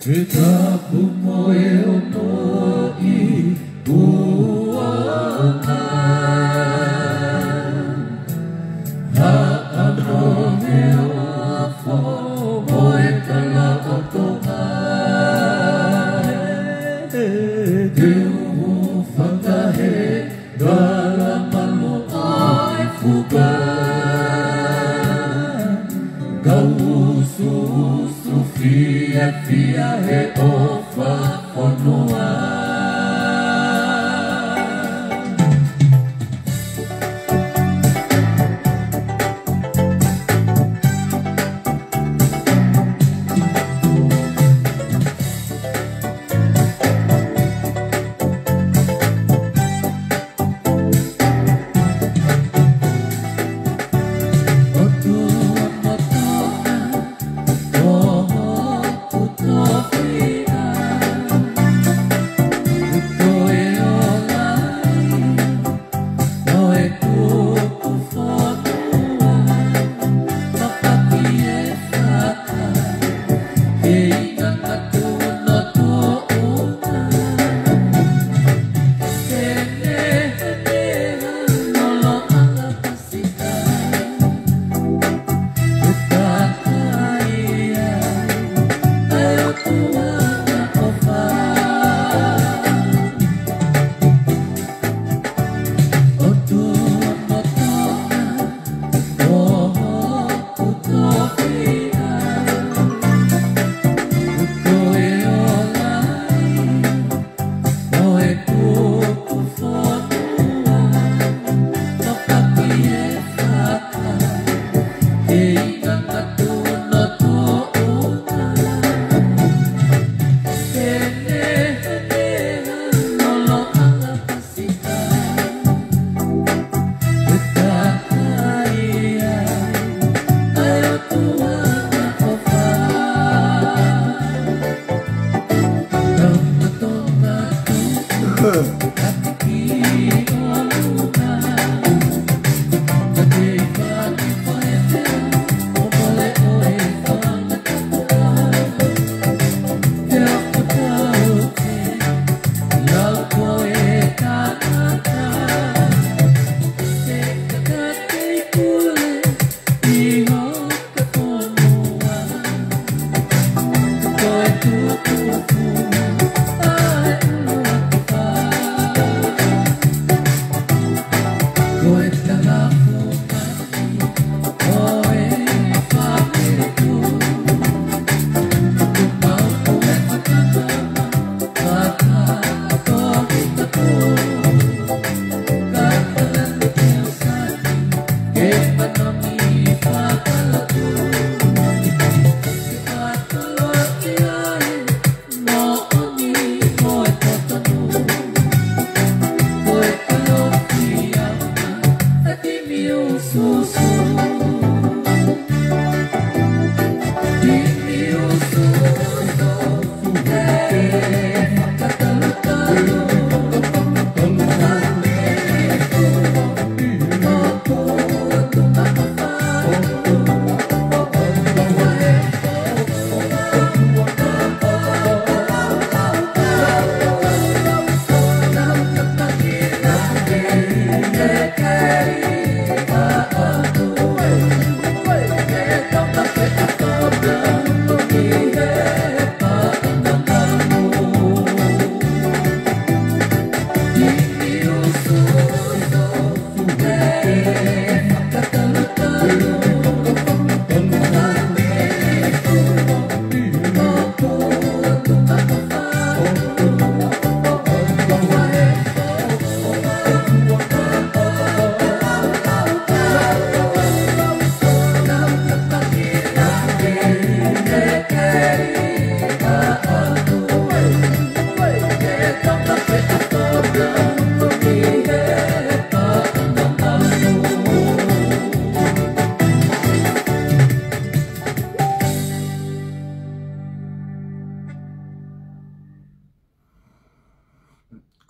Pita kumoe ono I Pule'Anga Ha'ano afo moe tala o tonga Teu whakahe Gala malo ai fuga Gausu fia he ofa FONUA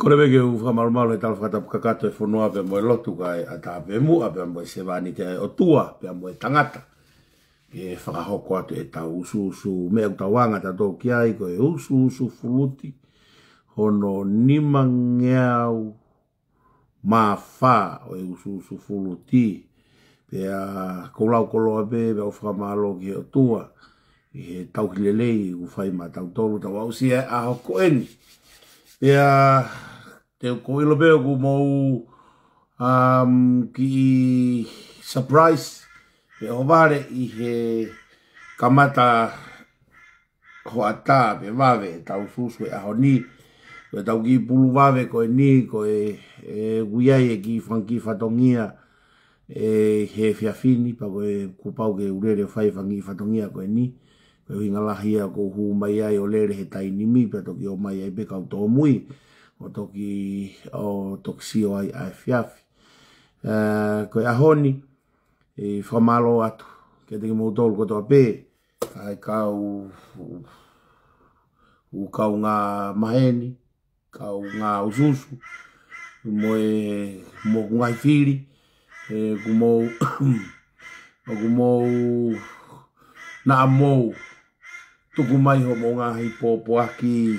Kore wege u whamarumalo e tala whakatapukakato e FONUA pe moe lotu kai a tā pe mua pe moe se wani te o tua pe moe tangata. e whakahoko atu e tau usu mea utawanga tatou ki ai ko e usu fuluti hono nima ngeau mawha o e usu fuluti pea koulau koloa be o whakamalo ki o tua i he tauhilelei u whai ma tautolu tau ausi e a hoko eni pea te ko ilo beo ku mou ki surprise pe o vare i he kamata hoata pe vave tau susu e ahoni pe tau ki pulu vave ko e ni ko e guiai e ki whanki whatongia e he fiafini pa ko e kupau ke urere whai whanki whatongia ko e ni ko e hingalahia ko hu mai ai o lere he tainimi pe toki o mai ai pe kau tō mui o toki sio ai ai fiafi ko e ahoni e whamalo atu ke te ki mautolu ko toa pē ai kau ngā maheni kau ngā ususu mo ngai whiri ku mou na mou tuku mai ho mo ngā HIFO'I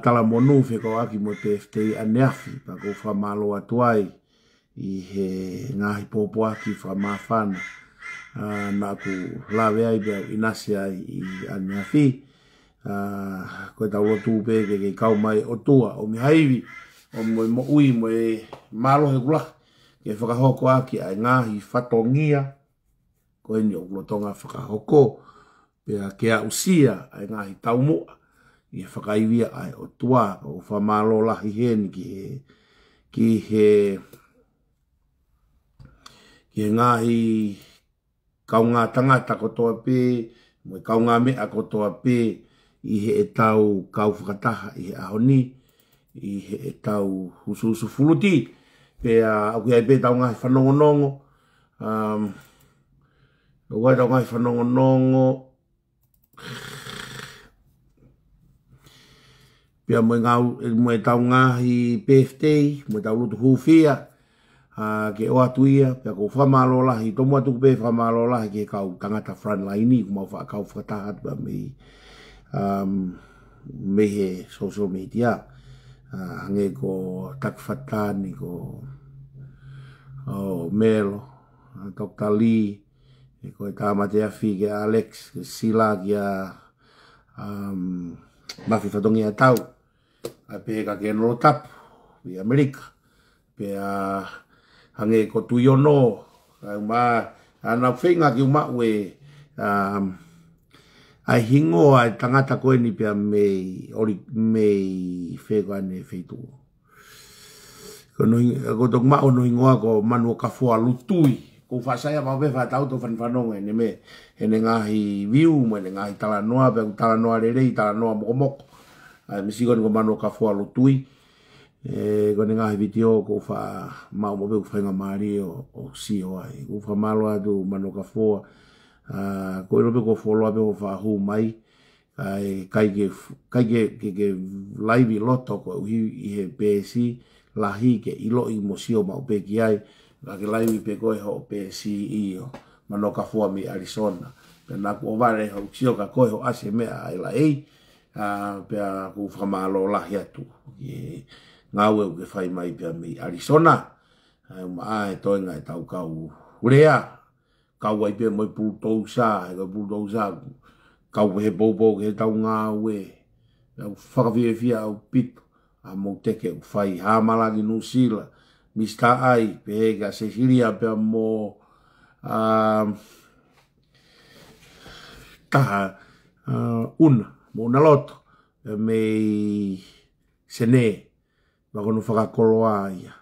tala monu wheko aki mo te FTI aneafi pa ko whamalo atu ai i he ngā HIFO'I whamawhana na ku lawe ai bea inasi ai i aneafi koe tau lotu pe ke kau mai o tua o mi haiwi o mo ui mo e malo he kula ke whakahoko aki ai ngāhi whatongia koe ni o Lolotonga whakahoko pea ke a usia ai ngāhi taumoa i whakaiwia ai o tua o whamalo lahi heni ki he ngāhi kaunga tangata ko toa pē mo kaunga mea ko toa pē i he e tau kau whakataha i he ahoni i he e tau usu fuluti pea au ki ai pē tau ngāhi whanongonongo o wai tau ngāhi whanongonongo pea mo e tau ngāhi PFT mo e tau lutu hufia ke o atu ia pea ko whamalo lahi tomu atu pe whamalo lahi ke kau tangata frontline ni kumau whakau whakataha atu me he social media hange ko takwhatani ko Melo Dr. Lee ko e tāmate awhi ke Alex ke Sila ki a Mafi Whatongi a tau a pe ka ke nolo tapu i Amerika pea hange ko tuiono ana whenga ki uma ue ai hingo ai tangata koe ni pia mei whego ane wheitu ko tok mao no ingoa ko manu ka fua lutui ko whasaya mau pe whatau to whanwhanonga ene me ene ngahi viu mo ene ngahi tala noa pe tala noa rerei tala noa mokomoko ai misikon ko manu ka fua lutui ko ngahi video ko fa mau mo be whainga maari o sio ai ko fa malo atu manu ka fua ko irobe ko follow up o fa hu mai kai ke live loto ko i he pesi lahi ke ilo i mosio ma pe ki ai la ke live pe ko ho pesi i manu ka fua mi Arizona pe na ko vare ho sio ka ko ho ase me ai la ei pe ko fa malo lahi atu ngau e whai mai pia mi Arizona ai toinga e tau kau urea kau ai pia moi pultousa kau he bobo he tau ngau e whakawhiawhia au Pita a mo teke whai hamalagi nusila Mr. Ai pe ga Cecilia pia mo taha una mo naloto me sene Wakono whakakoloa ia.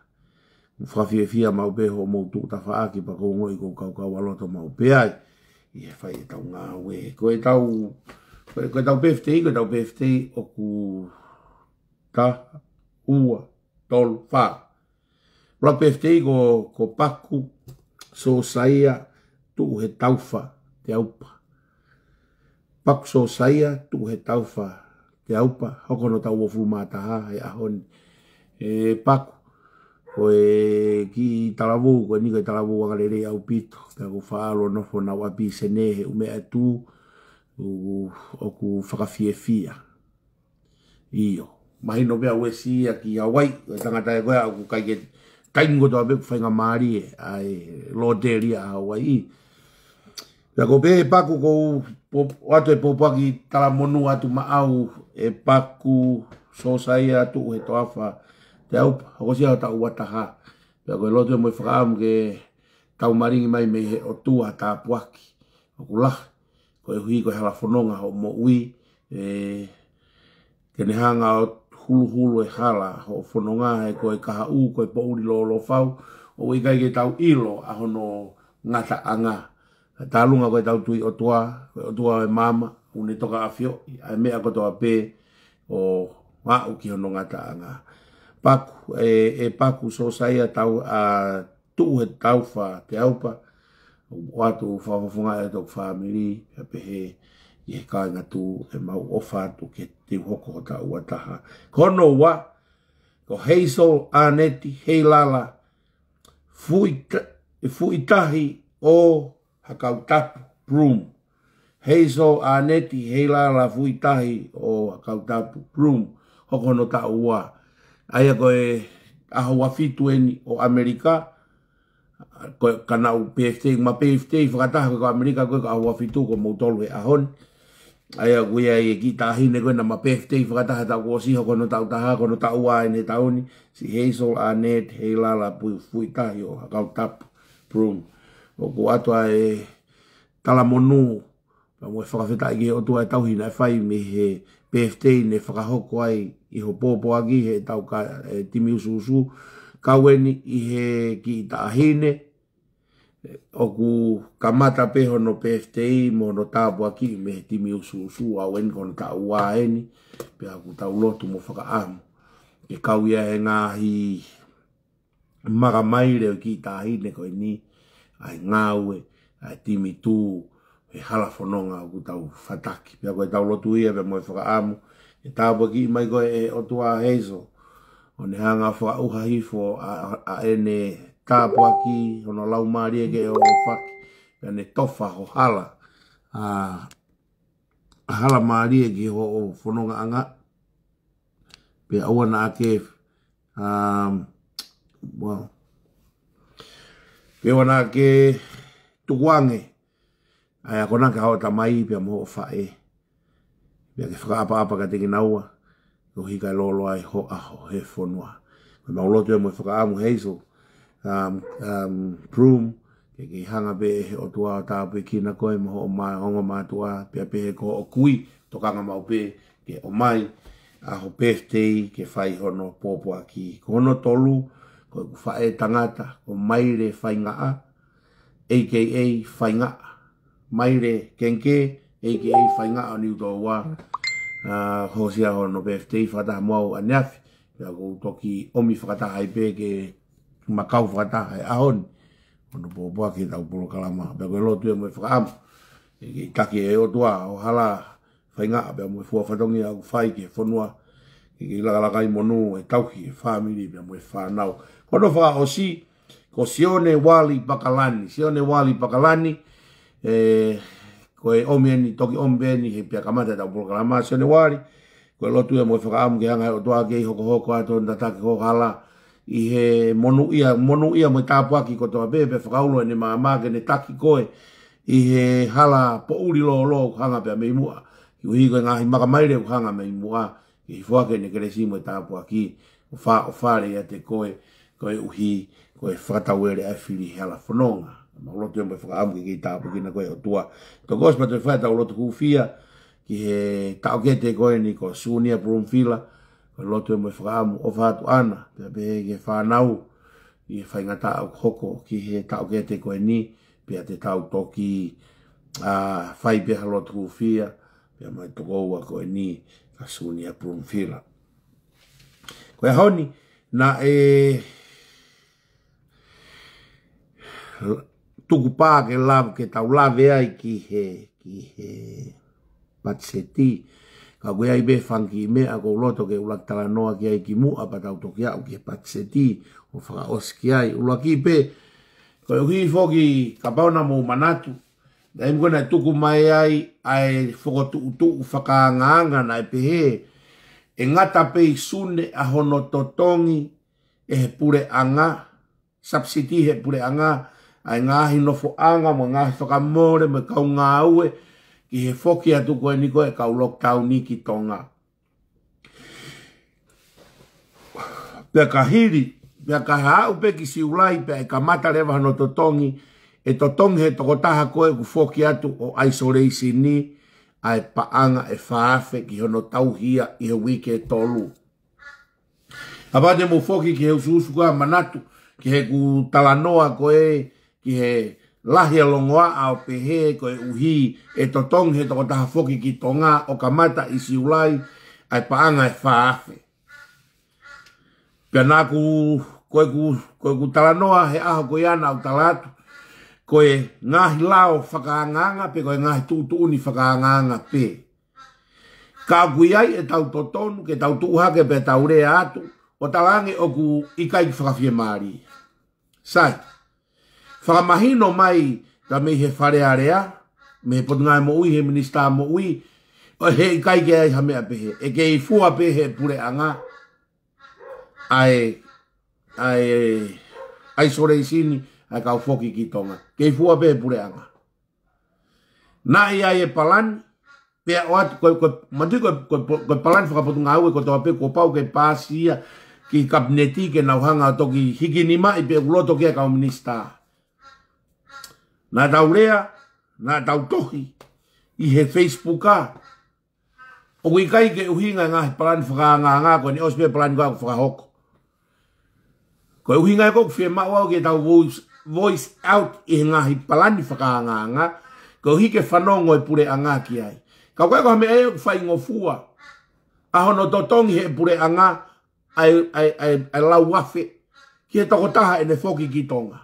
Whakawhiawhia mau peho mou tu'utawhaaki pa ko ngoi ko kau aloto mau peai. I he whai e tau ngā we. Ko e tau PFT, ko e tau PFT o ku ta ua tolu wha. Plak PFT ko paku so saia tu he tauwha te aupa. Paku so saia tu he tauwha te aupa. Hokono tau o fulmataha he ahoni. Paku koe ki talavu koe ni koe talavu anga le au pito pe ko falo no fona wa pi sene he ume atu o ku whakawhiewhia iyo mai no bea wesi aki Hawaii tangata e koe aku kai ke taingo toa beku whainga maari e ai loteria Hawaii pea ko be paku ko watu e popaki tala monu atu maau e paku sosai atu he toafa te aupa, hoko sia ta uataha. Pea koe lotu e moi whakaamu ke tau maringi mai me he o tua ta puaki. Oku lah, koe hui koe hala whanonga ho mo ui. Kene hanga o hulu hulu e hala ho whanonga he koe kaha u, koe pouri lo whau. O ikai ke tau ilo a hono ngata anga. Ta lunga koe tau tui o tua e mama, une toka awhio. Ai mea kotoa pe o wau ki hono ngata anga. Paku, paku so saya tau a tu he tau fa te aupa watu whawhawhunga e tok whamiri pehe i he kai ngatu e mau ofa tu ke te hoko ta uataha kono wa ko Hazel Aneti Heilala fuitahi o hakau tapu broom Hazel Aneti Heilala fuitahi o hakau tapu broom hoko no ta ua aia koe aho wafitu eni o Amerika koe KENAU PFT ma PFT whakataha koe ko Amerika koe ka aho wafitu ko mautolu e ahon aia koe ai ki tahine koe na ma PFT whakataha tau kosi hoko no tau taha kono tau ua ene tauni si Hazel Anet Heilala fuitahi o hakau tapu broom o ko atua e tala monu pa moe whakawheta i ke o tua e tauhina e whai me he PFT ne whakahoko ai i ho pōpōaki he TAUKAI timi usuusu kaueni i he ki tahine o ku kamata pe hono PFT mo no tāpuaki me he timi usuusu au eni kono ta ua eni pe aku tau lotu mo whakaamu ke kauia he ngāhi maramaire o ki tahine koe ni ai ngaue ai timi tū he hala whanonga o ku tau whataki pe koe tau lotu ia pe mo whakaamu e tāpua ki mai koe e o tua Hazel. O ne hanga whakauha hifo a ene tāpua ki hono lau maari e ke o whaki. Pea ne tofa ho hala. A hala maari e ke ho o whanonga anga. Pea aua na ake pea wana ake tukuange. Ai a kona ka hao tamai pea mo o whae. Pea ke whakaapa-apa ka te KENAUA. Ko hika lolo ai ho aho he FONUA. Ko maulotu e mo whakaamu Hazel. Broom. Ke hanga pe he o tua tāpe kina koe mo o mai honga mātua. Pea pe he ko o kui. Tokanga mau pe ke o mai. Aho birthday ke whai hono pōpōaki. Ko hono tolu. Ko whae tangata. Ko maire whai ngaa. AKA whai ngaa. Maire kenke. AKA whai ngaa o niu tō wā. Hosia hono birthday whakataha mau aneafi. Pea ko toki omi whakataha i pe ke makau whakataha e ahon. Hono pōpōaki tau polo kalama. Pea ko lotu e mo e whakaamu. E taki e o tua o hala whai ngaa. Pea mo e fua whatongi au whai ke FONUA. Ke ilagalakai monu e tauki e whamiri. Pea mo e whanau. Hono whaka o si. Ko Sione Wali Pakalani. Sione Wali Pakalani. Koe omieni, toki omieni, he pia kamata tau polo kalama, Sione Wali. Koe lotu e mo whakaamu ke hanga o toa kei hoko ato ndataki hoko hala. I he monu ia mo tāpuaki ko toa bebe whakaulo e ne maamake ne taki koe. I he hala po uri lo hanga pia mei mua. Ki uhi koe ngahi makamaire u hanga mei mua. Ki hifuake ne keresi mo tāpuaki. O whare ia te koe uhi, koe whakatauere ai whiri hala whanonga. Maulotu e mo whakaamu ki tāpuaki na koe o tua. Ko gospa te whae tau lotu kuwhia. Ki he taukete koe ni ko suunia prumwhila. Ko lotu e mo whakaamu o whātu ana. Pea pehe ke whanau. I he whaingata au hoko ki he taukete koe ni. Pea te tau toki whai peha lotu kuwhia. Pea mai toko ua koe ni ka suunia prumwhila. Koe honi na tuku pā ke lawe ke tau lawe ai ki he patseti. ka koe ai be whanki me a ko loto ke ulak tala noa ki ai ki mua pa tau toki au ki patseti o whakaosi ki ai. Ulaki pe, koe uhi foki ka pauna mo manatu, da im kona tuku mai ai whakotu whakaanga na e pehe, e ngata pe sune a hono totongi e he Pule'Anga, subsidi he Pule'Anga, ai ngahi nofo anga mo ngahi whakamore me kau ngāue, ki he foki atu koe niko e kau lockdown ni ki tonga. Pea ka hiri, pea ka hau pe ki siulai, pea e ka mata rewa no totongi, e totongi he tokotaha koe ku foki atu o isolation ni, ai paanga e whaafe ki hono tauhia i he wike tolu. Apate mo foki ki he usuusu koe manatu, ki he ku talanoa koe, ki he lahi alongoa au pehe koe uhi e totongi he tokotaha foki ki tonga o kamata i siulai ai paanga e whaafe. Pea nā koe ku talanoa he aho koe ana au talatu, koe ngahi lao whakaanganga pe koe ngahi TOUTOU whakaanganga pe. Ka kui ai e tau totonu ke tau TOHAKE pe tau rea atu o talange o ku IKAI ki whakawhia maari. Sai, whakamahino mai ta me he wharearea, me he potungai mo ui, he minista mo ui, o he IKAI ke ai hamea pehe, e ke i fua pehe Pule'Anga, ai sore isini, ai kau foki ki tonga. Ke i fua pehe Pule'Anga. Na i ai e palani, pea o atu, koe palani whakapotunga au e ko toa pe, ko pau ke pāsia, ki kabineti ke nauhanga o toki hiki ni mai pe uloto ke kau minista. Nā tau rea, nā tau tohi, i he Facebooka. O IKAI ke uhinga ngahi palani whakaanga koe ni ospe palani kua whakahoko. Koe uhinga e koku whia maua ke tau voice out i he ngahi palani whakaanga, koe uhi ke whanongo e Pule'Anga ki ai. Ka koe koe me e whai ngofua, ahono totongi he Pule'Anga, ai lau wafe, ki he tokotaha e ne foki ki tonga.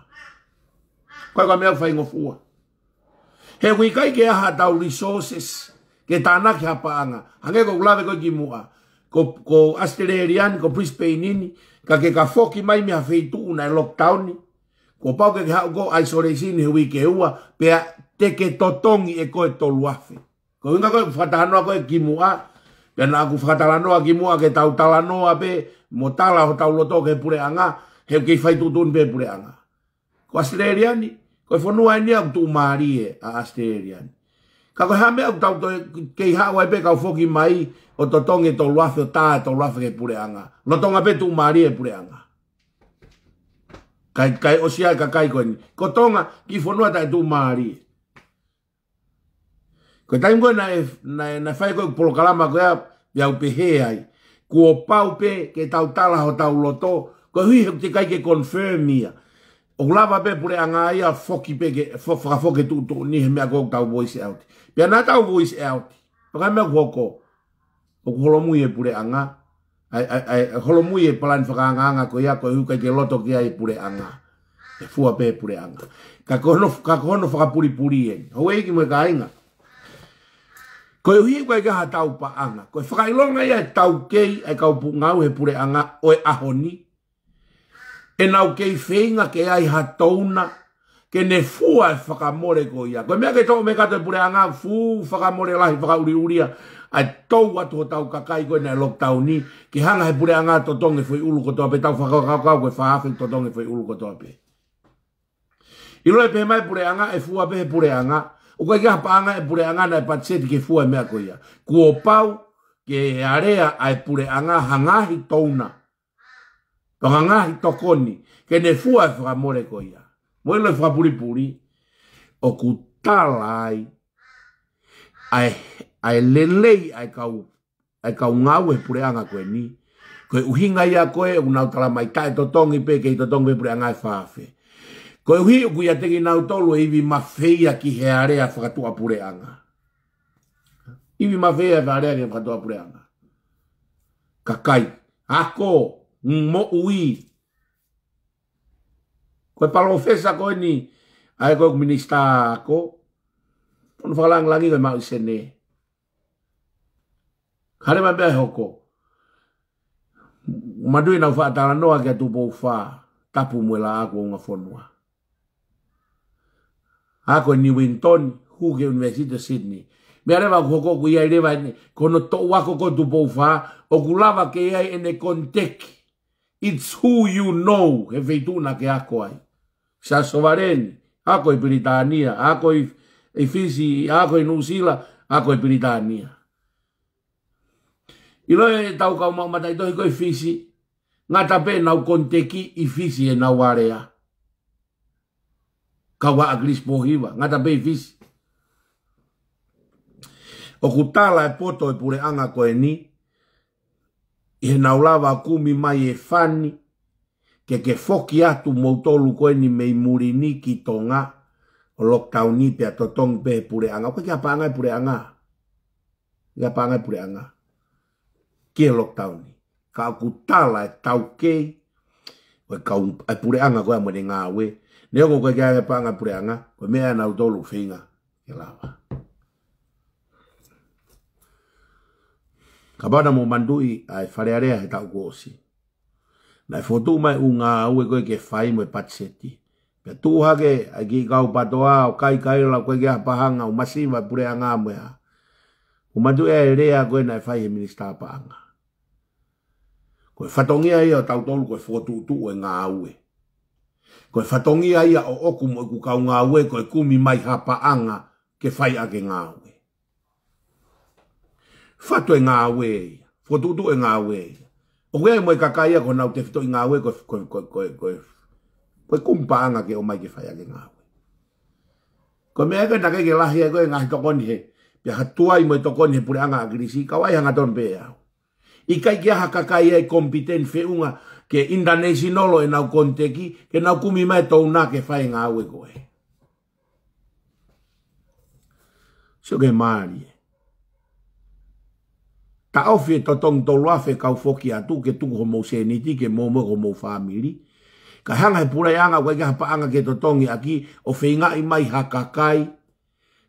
Koe koe mea whai ngofua. He IKAI ke aha tau resources, ke tāna ki hapaanga. Hange ko ulawe koe ki mua. Ko Australian, ko Brisbane nini, ka ke ka foki mai mea wheitu una e lockdown ni. Ko pau ke hau ko isolation he wike ua, pea teke totongi e koe tolu wafe. Ko inga koe whatahanoa koe ki mua, pea na aku whatalanoa ki mua ke tau talanoa pe, mo tala ho tau loto ke Pule'Anga, he kei whaitutun pe Pule'Anga. Ko Australiani, koe FONUA ni aku tu maari a Australiani. Ka koe hame aku tau kei hawa pe kau foki mai o totongi tolu wafe o tā tolu wafe ke Pule'Anga. Lotonga pe tu maari e Pule'Anga. Kai osia ka kai koe ni. Ko tonga ki FONUA ta e tu maari. Koe taim koe na whai koe polokalama koe au pehe ai. Kua pau pe ke tau tala ho tau loto. Koe hui he te kai ke confirm ia. O lava pe Pule'Anga ia foki pe ke whakafoke TOUTOU ni he mea koe tau voice out. Pea nā tau voice out. Paka mea kuhoko. O kuholomui e Pule'Anga. Ai holomui e palani whakaanganga ko ia koe hui kai ke loto ki ai Pule'Anga. E fua pe Pule'Anga. Ka kohono whakapuri e. Hau eiki mo e ka inga. Koe hui koe kaha tau paanga. Koe whakailonga ia e tau kei ai kau ngau he Pule'Anga o e ahoni. E nau kei whenga ke ai hatouna. Ke ne fua e whakamore ko ia. Koe mea ke tō me kato e Pule'Anga fu whakamore lahi whakauriuria. Ai tau atu o TAUKAI koe na lockdown ni. Ke hanga he Pule'Anga totongi fwoi ulu ko toa pe. Tau whakakau koe whaafi totongi fwoi ulu ko toa pe. Ilo e pe mai Pule'Anga e fua pe he Pule'Anga. O koe kia paanga e Pule'Anga na e patseti ke fua e mea ko ia. Kuo pau ke area ai Pule'Anga hangahi touna. Hangahi tokoni. Ke ne fua e whakamore ko ia. Moilo e whakapuripuri. O ku talai. Ai lelei ai kau ngau e Pule'Anga koe ni. Koe uhinga ia koe unau tala mai tae totongi pe ke i totongi pe Pule'Anga e whaafe. Koe uhi uku ia teki NGAUTOLU e iwi mawhea ki he area whakatua Pule'Anga. Iwi mawhea he area ki whakatua Pule'Anga. Kakai. Ako. Mo ui. Koe palo fesa koe ni. Ai koe minista ako. Pono whakalang langi koe mau isene. Kare ma bea hoko. Madui na whaatara noa kia tupo wha tapu mwela ako unga fonua. Ako ni Winton, Huke University of Sydney. Mea rewa hoko ku iai rewa kono to wako ko tupo wha o kulava ke iai ene konteki. It's who you know, he feituna ke ako ai. Sa sovareni, ako i Pilitania, ako i FISI, ako i Nusila, ako i Pilitania. Iloa e tau kau maumata itohi ko i FISI, ngata pe nau konteki i FISI e nau area. Kawa agris pohiwa, ngata pe i FISI. O kutala e poto e Pule'Anga ko e ni, i he naulawa kumi mai e fani, ke foki atu moutolu koe ni mei murini ki Tonga, o lockdown ni pe a Totongi pe Pule'Anga. Koe kia paanga e Pule'Anga. Kia paanga e Pule'Anga. Kia lockdown ni. Ka kutala e TAUKAI, koe kau e Pule'Anga koe amone ngāwe. Neo koe kia e paanga e Pule'Anga, koe mea nau tolu whinga. Kia lawa. Ka bana mo mandui ai wharearea he tau kōsi. Nai fotu mai unga ue koe ke whai mo e patseti. Pea tūhake ai ki kau patoa o kai la koe ke hapahanga o masiva Pule'Anga mo ea. O mandui e rea koe nai whai he minister paanga. Koe whatongia ia o tautolu koe fotu e ngā ue. Koe whatongia ia o oku mo ku kau ngā ue koe kumi mai hapaanga ke whai ake ngā ue. Fato e ngā ue, fotutu e ngā ue. O koe mo e kakaia ko nau te fito i ngā ue koe kumpaanga ke o mai ke whai ake ngā ue. Koe mea koe take ke lahi e koe ngahi tokoni he, pia hatuai mo e tokoni he Pule'Anga agrisi, kawai hanga ton pe au. IKAI kia hakakaia e kompiten whiunga ke international e nau konteki, ke nau kumi mai tau nā ke whai ngā ue koe. So ke maari e. Ta ofi e Totongi tolu afe kau foki atu ke tuku homo seniti ke momo homo family. Ka hanga he Pule'Anga koe ke hapaanga ke Totongi aki o whinga i mai hakakai.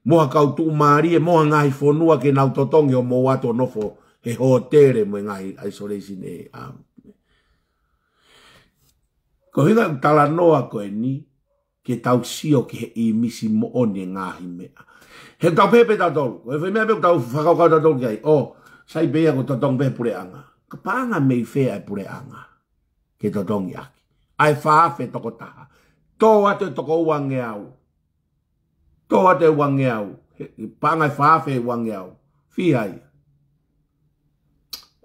Moha kau tu maari e moha ngahi FONUA ke nau Totongi o mo wato nofo he hotere mo ngahi isolation e Ko hinga tala noa koe ni ke tau sio ke he i misi mo oni ngahi mea. He tau pepe tatolu. Koe whi mea pe tau whakau tatolu kai. Sai bea ko Totongi pe Pule'Anga. Ka paanga mei whea e Pule'Anga. Ke Totongi aki. Ai whaafe toko taha. Tō ate toko uange au. Tō ate uange au. Paanga ai whaafe uange au. Whihai.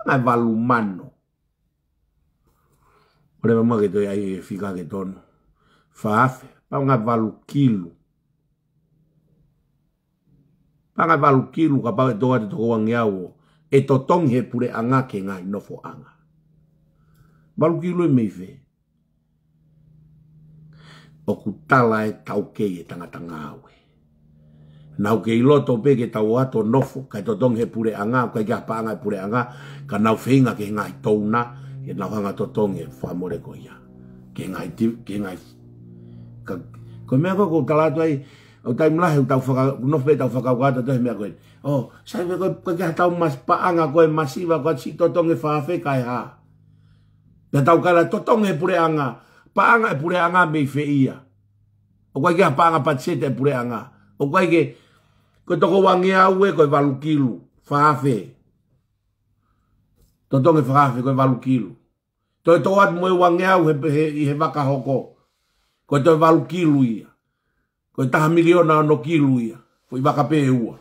Paanga ai walu mano. Ore mama ke toi ai e whika ke tono. Whaafe. Paanga ai walu kilu. Paanga ai walu kilu ka pau e tō ate toko uange au. E Totongi he Pule'Anga ke ngai nofo anga. Balu kilo e meife. O kutala e TAUKAI e tangata ngāwe. Nau ke iloto pe ke tau ato nofo, kai Totongi he Pule'Anga, kai kia paanga e Pule'Anga, ka nau whinga ke ngai touna, ke nau hanga Totongi e whamore ko ia. Ke ngai. Ko mea ko talatu ai, o tai mlahe u tau nofe tau whakauata tohe mea koe. Sai me koe kia tau mas paanga koe masiva koe si Totongi whaafe kai ha. Pea tau kala Totongi he Pule'Anga, paanga e Pule'Anga mei whia. O koe kia paanga patsete e Pule'Anga. O koe ke, koe toko wangi au e koe walu kilu, whaafe. Totongi whaafe koe walu kilu. Toi toat moe wangi au he waka hoko. Koe toi walu kilu ia. Koe taha miliona no kilu ia. Koe waka pe ua.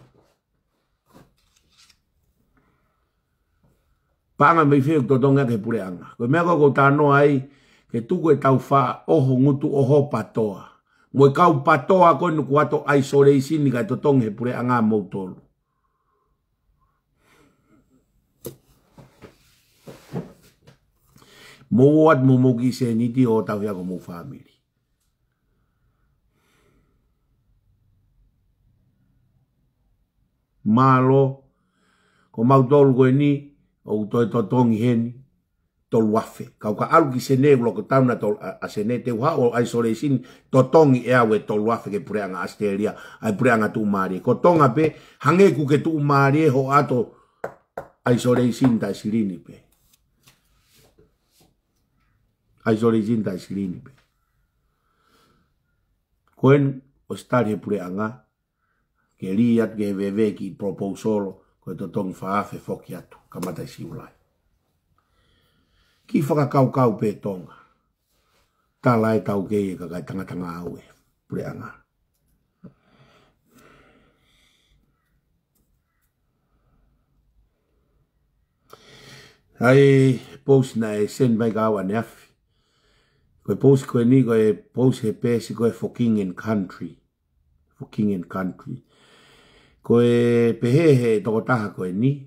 Paanga mei whia Totongi ke Pule'Anga. Koe mea koe tānoa ai, ke tuku e tau wha oho ngutu oho patoa. Moe kau patoa koe nuku ato isolation ni kai Totongi he Pule'Anga moutolu. Moat mo moki se niti o tau hia ko mo family. Malo, ko mautolu koe ni, o toi Totongi heni, tolu afe. Kau ka alu ki sene ulo ko tauna a sene te uha o isolation, Totongi ea we tolu afe ke Pule'Anga Australia, ai Pule'Anga tu maari. Ko tonga pe, hangeku ke tu maari ho ato isolation ta silini pe. Isolation ta silini pe. Koen o stari Pule'Anga ke liat ke veve ki proposal ko Totongi faafe foki atu kamata siulai. Ki whakakau pe Tonga. TALA e TAUKAI e kakai tanga aue Pule'Anga. Ai post na e sen mai ka awa ne afi. Koe post koe ni koe post he pesi koe for king and country. For king and country. Koe pehehe toko taha koe ni.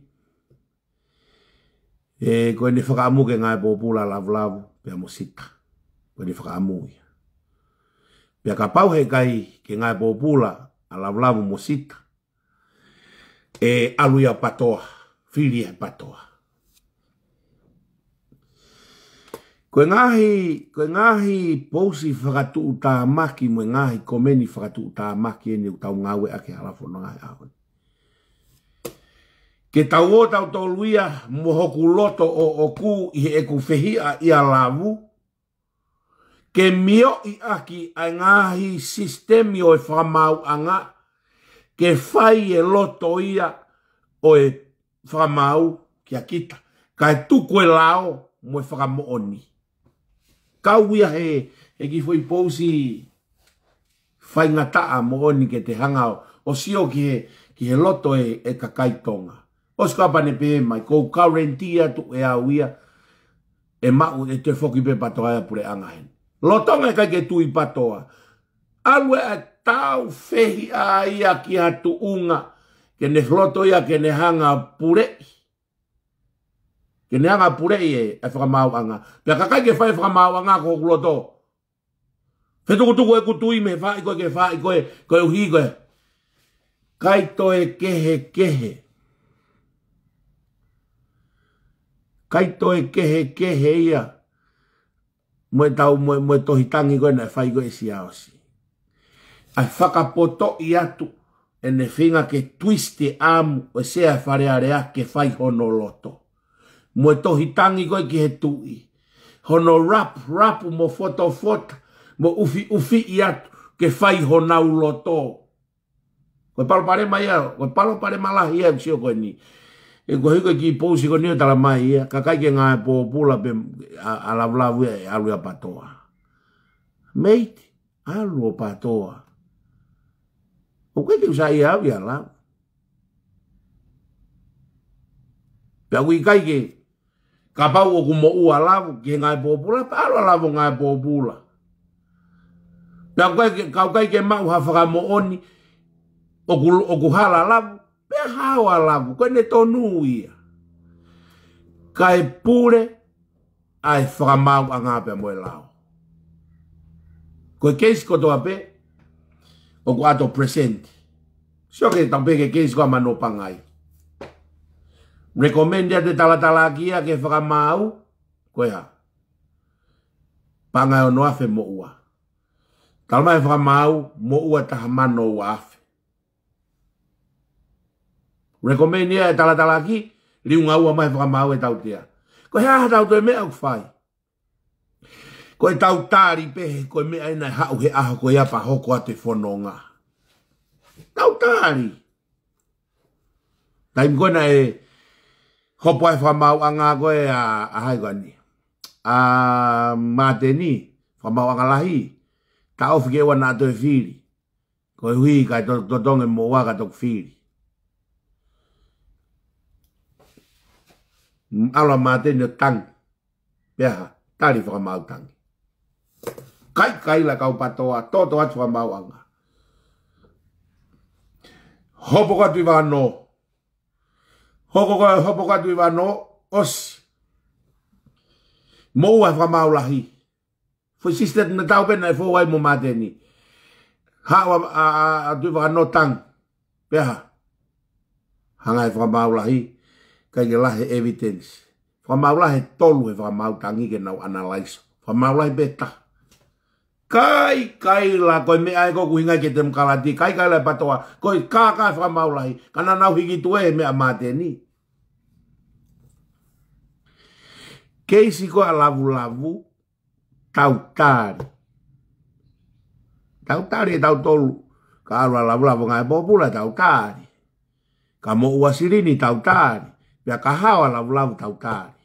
E koe ne whakaamu ke ngai popula lavu pia mo sita. Koe ne whakaamu ia. Pia ka pau he kai ke ngai popula a lavu mo sita. E aluia patoa. Filia patoa. Koe ngahi pousi whakatu ta maki mo ngahi komeni whakatu ta maki ene utau NGAUE'AKI halafo no ngai awen. Ke tau o tau toluia mo hoku loto o ku i he eku whehia i a lavu. Ke mio i aki ai ngahi sistemi o e whamau'anga ke whai e loto ia o e whamau kia kita. Kai tuku e lao mo e FAKAMO'ONI. Kau ia he HIFO'I pousi whai ngataa mo'oni ke te hangao o sio ki he loto e kakai Tonga. O skapa ne pe mai kou kaurentia tu e au ia e mau e te whoki pe patoa e Pule'Anga hen. Lolotonga e kai ke tui patoa. Alue a tau fehi a ia ki hatu unga ke ne loto ia ke ne hanga Pule'i. Ke ne hanga Pule'i e whakamau'anga. Pia kakai ke whai whakamau'anga ko kuloto. Whetukutuku e kutui me whai koe ke whai koe uhi koe. Kai to e kehe. Kai to e kehe ia. Moe tau moe tohitangi koe na whai koe si aosi. Ai whakapoto i atu. E ne whinga ke twiste amu o sea wharearea ke whai hono loto. Moe tohitangi koe ki he tui. Hono rapu mo foto. Mo ufi i atu ke whai honau loto. Koe palo pare mai au. Koe palo pare malahi au sio koe ni. E koe hiko ki pousi koe ni o tala mai ia. Kakai ke ngai po pula pe a lavlavu e alu a patoa. Mate, alu a patoa. O koe te usai au ia lau. Pea kui kai ke kapau o kumo ua lavu ke ngai po pula. Pa alu a lavu ngai po pula. Pea kau kai ke mau ha FAKAMO'ONI. O kuhala lavu. Pea hawa lavu. Koe ne tonu ia. Kai pure. Ai FAKAMO'ONI pe moe lau. Koe keisi kotoa pe. O ku ato presenti. Sio ke tampe ke keisi koa mano pangai. Rekomendia te tala kia ke whakamau. Koe ha. Pangai o noafe mo ua. Talmai whakamau mo ua taha mano ua afe. Rekomendia e tala ki. Riunga ua mai whakamau e tautea. Koe ha tau toi mea uwhai. Koe tau tari pehe. Koe mea ina hau he aho koe apa hoko ate whanonga. Tau tari. Taim koe na e. Hopo ai whamau'anga koe a hai koe ni. A mateni. Whamau'anga lahi. Ta ofi ke wana ato e whiri. Koe hui kai totongi mo waka tok whiri. Ala mateni o tangi. Peha. Tari whakamau tangi. Kai la kau patoa. Toto atu whamau'anga. Hopo katu i wano. Hopo katu i wano, osi. Mo ua whamau lahi. Fui sistet na tau pena e fōwai mo mateni. Hawa a tu i wano tang. Peha. Hangai whamau lahi. Kai ke lahe evidence. Whamau lahi tolu e whamau tangi ke nau analyse. Whamau lahi beta. Kai la koe mea e koku hingai ke te mkalati. Kai la patoa. Koe kākai whamau lahi. Kana nau hiki tue e mea mateni. Keisi ko a lavu tautari. Tautari e tautolu. Ka alu a lavu ngai popula tautari. Ka mo ua sirini tautari. Pia ka hawa lavu tautari.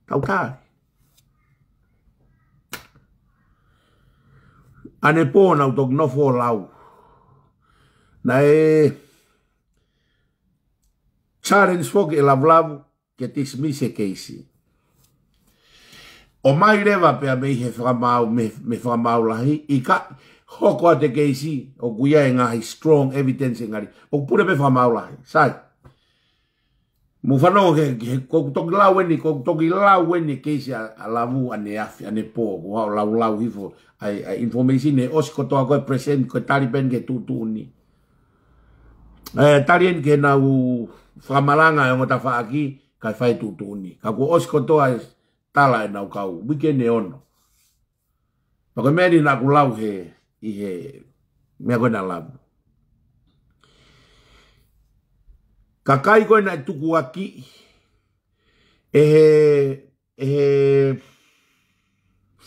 Tautari. Ane pōna utok nofo lau. Na challenge foki e lavu ke tismise keisi. O mai rewa pia me he whakamau, me whakamau lahi, I ka hoko a te keisi, o kuia e ngahi strong evidence e ngari, o pure me whakamau lahi, sai. Mu whanau ko toki lau weni keisi a lavu ane afi, ane pō, ko hao lau hifo, ai information e osi kotoa koe present, koe taripen ke tutu ni. Tarien ke nau whamalanga e ngota whaaki, kai whai tutu ni. Ka ko osi kotoa e tala e nau kau, weekend e ono. Pako meri na ku lau he, mea koe na labu. Ka kai koe na tuku aki,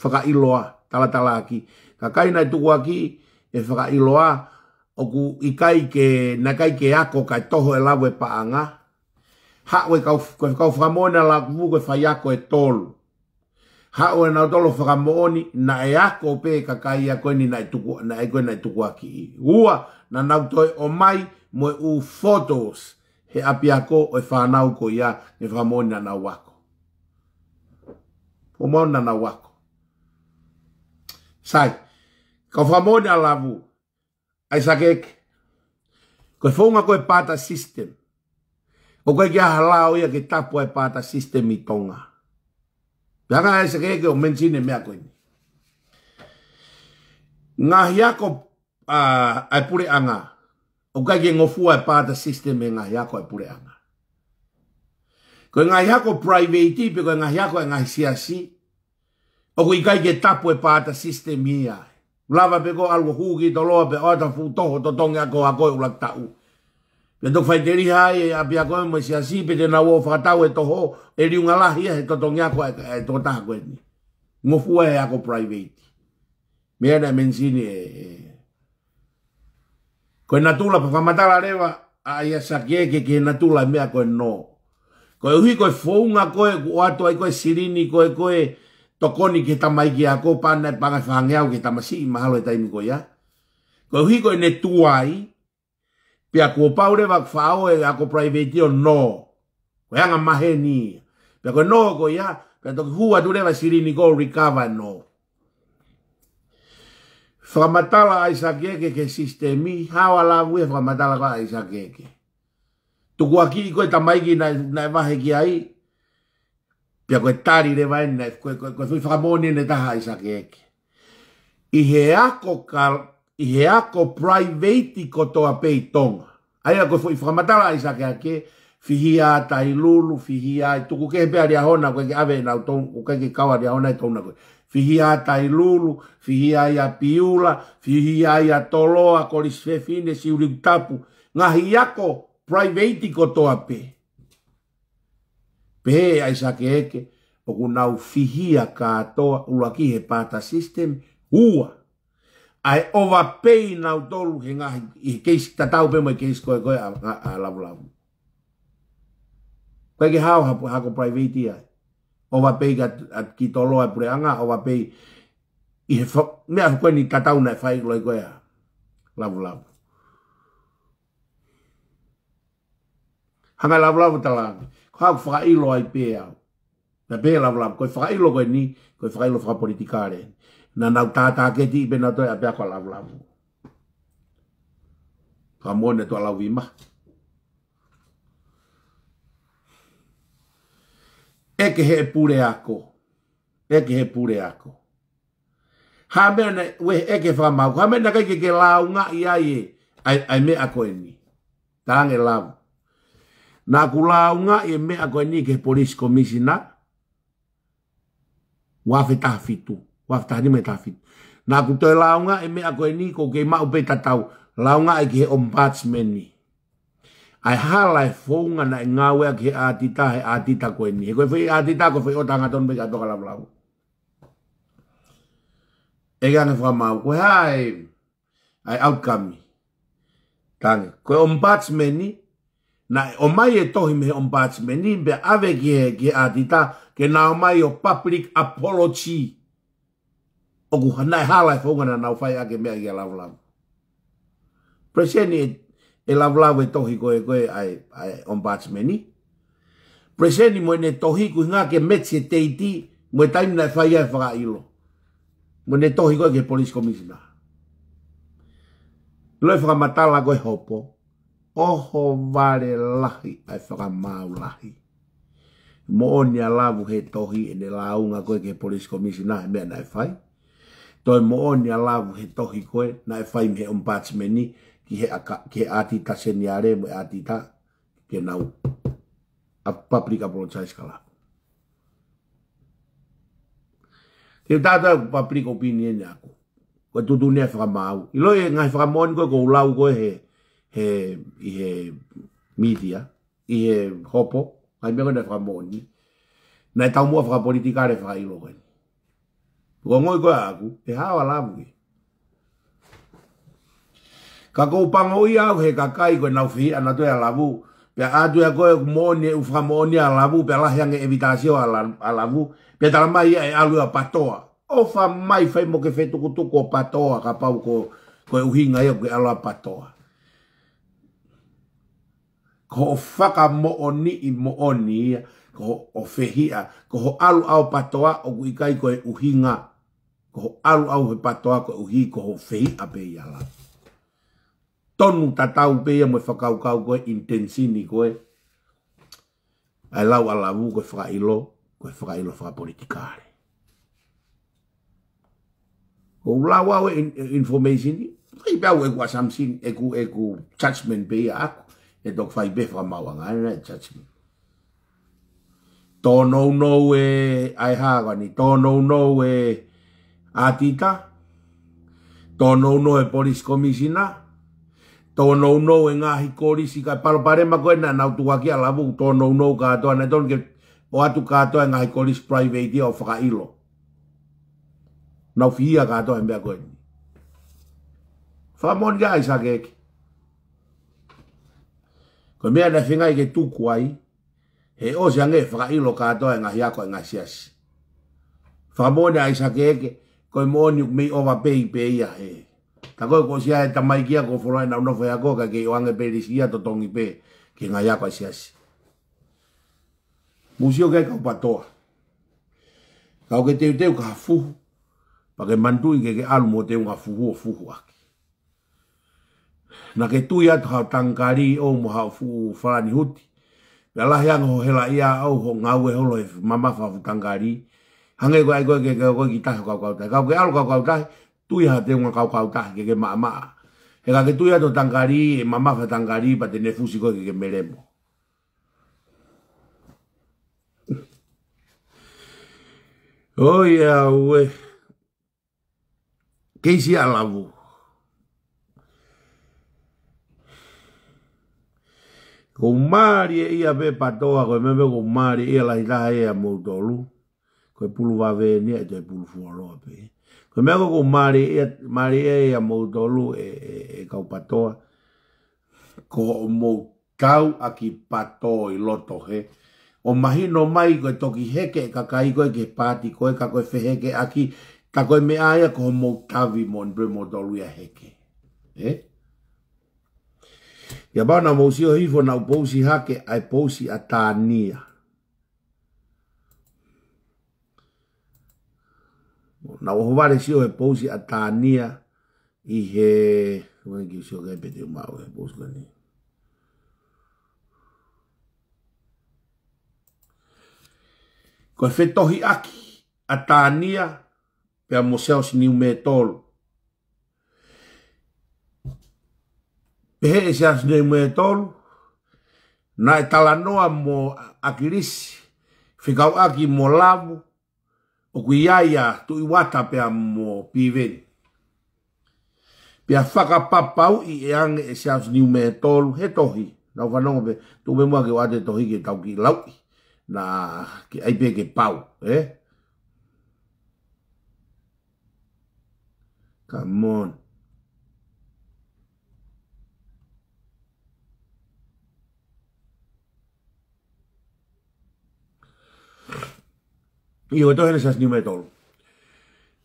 whakailoa, tala aki. Ka kai na tuku aki, whakailoa, oku ikai ke, na kai ke ako kai toho e lawe paanga. Hawe kau whakamo'oni la kufu koe whai ako e tolu. Hawe na tolo whakamo'oni na e ako pe kakai ako ni na e koe na tuku aki. Ua na nautoi o mai mo u photos he api ako o e whanau ko ia e whakamo'oni na nau wako. Whakamo'oni na nau wako. Sai, kau whakamo'oni a lavu. Ai sakeke. Koe whaunga koe pata system. O koe kia halao ia ke tapu e pata system I tonga. Pianga ai sakeke o mensine mea koe ni. Ngahi ako ai Pule'Anga. O koe kia ngofua e pata system e ngahi ako ai Pule'Anga. Koe ngahi ako private pe koe ngahi ako e ngahi siasi. O koe ikai ke tapu e pata system ia. Lava pe ko algo huki to loa pe ota fu toho Totongi ako a koe ulak tau. Pe tok whaiteri hai e api a koe mo siasi pe te na wo whakatau e toho e riunga lahi e Totongi ako e totaha koe ni. Ngofua e ako private. Mea na mensini koe natula pa whamatala rewa a ia sakieke ke natula mea koe no. Koe uhi koe whounga koe ku ato ai koe sirini koe tokoni ke tamaiki ako pana panga whangeau ke tamasi mahalo e taimi koe ya. Koe uhi koe ne tuai pia kua paure wak whao e ako private o no. Koe anga mahe ni. Pia koe no koe ya. Pia toki hua tu rewa sirini ko recover no. Whakamatala ai sakieke ke sistemi. Hawa lavu e whakamatala ko ai sakieke. Tuku aki koe tamaiki na wahe ki ai. Pia koe tari rewa ena. Koe whakamoni ne taha ai sakieke. I he ako private ko toa pei tonga. Aia koe whakamatala ai sakieke. Fihia tai lulu, fihia tuku ke pea ria hona koe ke ave na utonga. Koe ke kawa ria hona e tona koe. Fihia tai lulu, fihia ia piula, fihia ia toloa, kolis fefine, si uri tapu. Ngahi ako private ko toa pe. Pe ai sakieke. Oku nau fihia katoa ulaki he pata system. Ua. Ai overpay nau tolu he ngahi. I keisi tatau pe mo i keisi koe a lavu. Koe ke hao hako private ia. Overpay ki toloa e Pule'Anga. Overpay. Mea koe ni tatau na e whai loi koe a lavu. Hanga lavu talangi. Ko hao whakailo ai pe au. Na pe lavu. Koe whakailo koe ni. Koe whakailo whakapolitikare. Na nau tātā ke ti ipe na toi a pea koe lavu. Kamone toa lau vima. Eke he Pule'ako. Eke he Pule'ako. Ha mea na we eke whamau. Ha mea na kai ke lau ngā i ai e. Ai mea koe ni. Tānge lau. Nā ku lau ngā i mea koe ni ke police commissioner. Wafe tafitu. Wafe tahani tafitu. Nā ku toi lau ngā i mea koe ni ko ke mau pe tatau. Lau ngā i ke ombudsman ni. ai hala e fonga na NGAUE'AKI he atita he atita koe ni. He koe whi atita koe whi o tangaton me ka toka lau. E gange whamau, koe hai outcome. Tange, koe ombudsman ni, na o mai e tohi me ombudsman ni, be ave ki he atita, ke nao mai o public apology. Oku hanai hala e fonga na nau whai ake mea ki a lau. Preseni e lau e tohi koe ai ombudsman ni. Preseni mo ne tohi ku ngā ke metsi teiti, mo taim na whai ai whakailo. Mo ne tohi koe ke police commissioner. Loi whakamatala koe hopo, oho vare lahi ai whakamau lahi. Mo oni a lavu he tohi e ne launga koe ke police commissioner mea nai whai. Toi mo oni a lavu he tohi koe nai whai me ombudsman ni ki he atita seniare mo atita KENAU. A public apologize ka lavu. Te tata public opinion ni aku. Koe tutunia whakamau. Ilo e ngai whakamoni koe ko ulau koe he media. I he hopo. Ngai mea koe na whakamoni. Nai tau mua whakapolitikare whakailo koe. Ko ngoi koe aku. He hawa lavu ki. Ka kou pango i au he kakai koe nau whihi ana toi a lavu. Pea atu ya koe mooni e whakamoni a lavu. Pea lahi ange evitasio a lavu. Pea talamai e alu a patoa. O wha mai whai mo ke whetukutuku o patoa ka pau koe uhinga ia koe alu a patoa. Ko o whakamo'oni i mo'oni ia. Ko o whehia. Ko ho alu au patoa o ku ikai koe uhinga. Ko ho alu au he patoa koe uhi ko ho whehia pe ia la. Tonu tatau pe ia mo whakaukau koe intensini koe. Ai lau a lavu koe whakailo. Koe whakailo whakapolitikare. Ko lau au information ni. Whai pau eku assumption, eku judgment pe ia aku. E tok whai be whakamauanga. Ana judgment. Tōnou nou e ai hāgani. Tōnou nou e atita. Tōnou nou e police commissioner. Tōnou nou e ngāhi korisi. Kai paloparema koe na nautuaki a lavu. Tōnou nou kātoa. Nai tōnu ke o atu kātoa e ngāhi korisi private ia o whakailo. Nau whia kātoa e mea koe. Whamoni ka ai sake eki. Koe mea na whingai ke tuku ai. He o se ange whakailo kātoa e ngahi ako e ngahi siasi. Whamoni ai sake eki. Koe mooni mei owa pei pei ia he. Ta koe ko sia e tamai kia ko wholai na unofo ya koka ke o ange perisi ia Totongi pe. Ke ngahi ako e siasi. Musio ke kau patoa. Kau ke teu ka fuhu. Pake mantui ke alu mo teu nga fuhu o fuhu aki. Na ke tui atu hao tangkari o mo hao fuhu whalani huti. Pea lahi anga ho hela ia au ho ngau e holo e mamafa fu tangkari. Hange koe ai koe ke koe ki tahi kau kau tahi. Kau ke alu kau kau tahi. Tui ha teu nga kau tahi ke maa maa. He ka ke tui atu tangkari e mamafa tangkari pa te nefusi koe ke meremo. Oh ia ue. Keisi a lavu. Ko mari e ia be patoa koe mebe ko mari ia lahi taha e a moutolu. Koe pulu wawe ni e toi pulu fualoa pe. Koe mebe ko mari e a moutolu e kau patoa. Ko moutau aki pato i loto he. O mahino mai koe toki heke e kakai koe ke pati koe ka koe wheheke aki. Ta koe me aia ko mo tavi mon bre mo dolu ia heke. Ia bana mo sio hifo na uposi hake ai posi a tānia. Na uhovare sio he posi a tānia i he... Uen ki sio kai pete umau he posi kani. Koe whetohi aki a tānia pea mo seo siniu me tolu. Pehe e seo siniu me tolu, na e talanoa mo akirisi, whikau aki mo lavu, o kui iaia tu iwata pea mo piveni. Pea whakapapau i e ange e seo siniu me tolu, he tohi. Nau whanonga pe, tu me mua ke wate tohi ke tau ki lauki. Na ke aipe ke pau, Come on. Io tohene sas ni me tolu.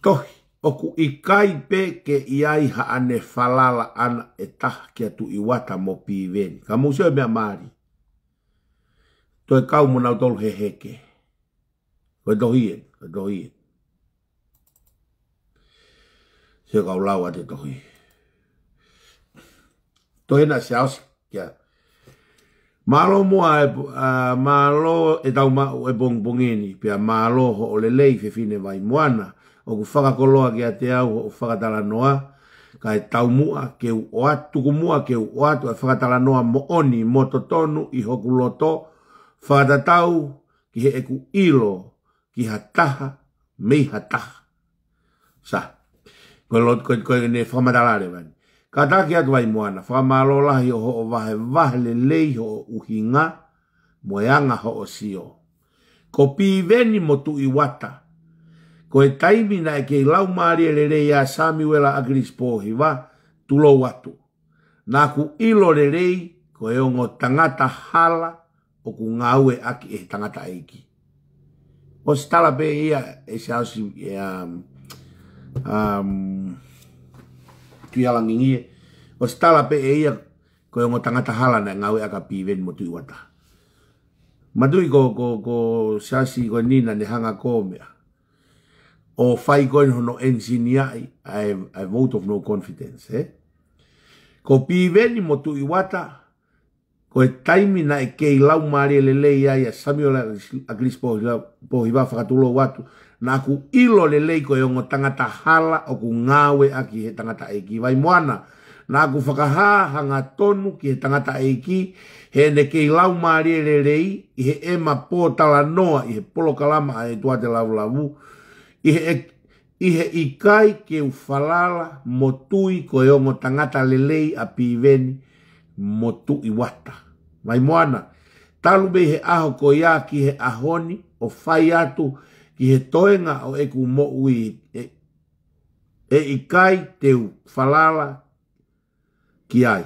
Tohi, oku ikai pe ke iai haane falala ana e taha kia tu iwata mo piveni. Ka museo mea maari. Toi kau mo nau tolu he heke. Koe tohien, koe tohien. Se kau lau ate tohi. Tohena se ausi kia. Malo mua malo e tau mau e bongbongeni. Pea malo ho o lelei fe fine vai moana. O ku whakakoloa ki a te au o whakatala noa. Ka e tau mua ke u atu, tuku mua ke u atu e whakatala noa mo oni, mo totonu i hoku loto. Whakatatau ki he eku ilo, ki ha taha, mei ha taha. Sa, koe ne whamatalare vani. Ka taki atu vai moana, whakamalola hi o ho o vahe lelei ho o uhinga, moeanga ho o sio. Ko piveni mo tu iwata. Ko e taimi na e kei lau maari e lelei a Samuela Agrispo hiwa, tulo watu. Nā ku ilo lelei, ko e ongo tangata hala, o ku NGAUE'AKI e tangata eiki. O stala pe ia e se ausi tuialangingie. O stala pe ia ko e ongo tangata hala na NGAUE'AKI piveni mo tu iwata. Matui ko sasi ko nina ne hanga komea. O fai koe hono engineer I vote of no confidence, Ko piveni mo tu iwata, ko e taimi na e kei lau maari lelei ai a Samuel Agrispo hiwa whakatulo watu, na ku ilo lelei ko e ongo tangata hala o ku NGAUE'AKI he tangata eiki. Vai moana, na ku whakaha hanga tonu ki he tangata eiki, he ne kei lau maari lelei, i he ema po tala noa, i he polo kalama a e tuate lavu, I he IKAI ke ufalala motui ko ongo tangata lelei a piveni motu iwata. Mai moana, talu be he aho ko ia ki he ahoni o fai atu ki he toenga o eku mo ui IKAI te ufalala ki ai.